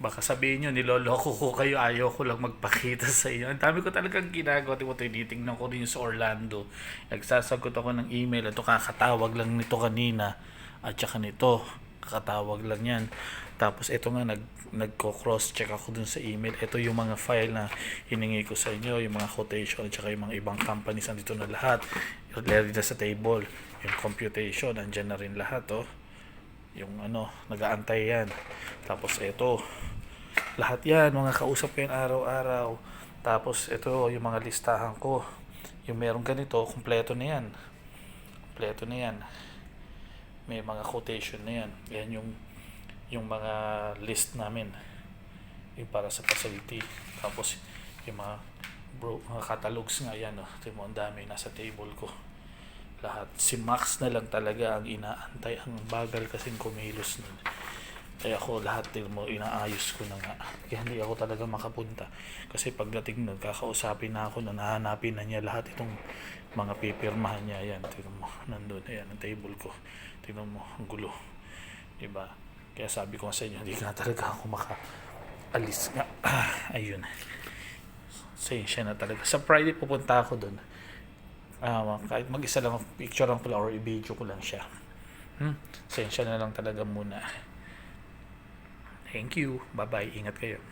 Baka sabihin nyo, niloloko ko kayo, ayaw ko lang magpakita sa inyo. Ang dami ko talagang ginagawa. Tinitingnan ko rin sa Orlando. Nagsasagot ako ng email. Ito, kakatawag lang nito kanina. At saka nito, kakatawag lang yan. Tapos ito nga, nagko-cross check ako dun sa email. Ito yung mga file na hiningi ko sa inyo, yung mga quotation, at saka yung mga ibang companies, nandito na lahat. Ready na sa table. Yung computation, andyan na rin lahat, oh. Yung nag-aantay yan. Tapos ito, lahat yan, mga kausap ko yan araw-araw. Tapos ito, yung mga listahan ko. Yung meron ganito, kumpleto na yan. Kumpleto na yan. May mga quotation na yan. Yan yung mga list namin. Yung para sa facility. Tapos yung mga catalogs nga yan. Ito mo, ang dami nasa table ko. Lahat. Si Max na lang talaga ang inaantay. Ang bagal kasing kumilos nun. Kaya ako lahat din mo inaayos ko na nga. Kaya hindi ako talaga makapunta. Kasi pagdating nun, kakausapin na ako na nahanapin na niya lahat itong mga pipirmahan niya. Ayan, tingnan mo. Nandun. Ayan, ang table ko. Tingnan mo, ang gulo. Diba? Kaya sabi ko sa inyo, hindi na talaga ako makaalis nga. Ayun. Sensya na talaga. Sa Friday pupunta ako dun. Kahit mag-isa lang, picture lang pala or i-video ko lang siya. Sensya na lang talaga muna. Thank you. Bye-bye. Ingat kayo.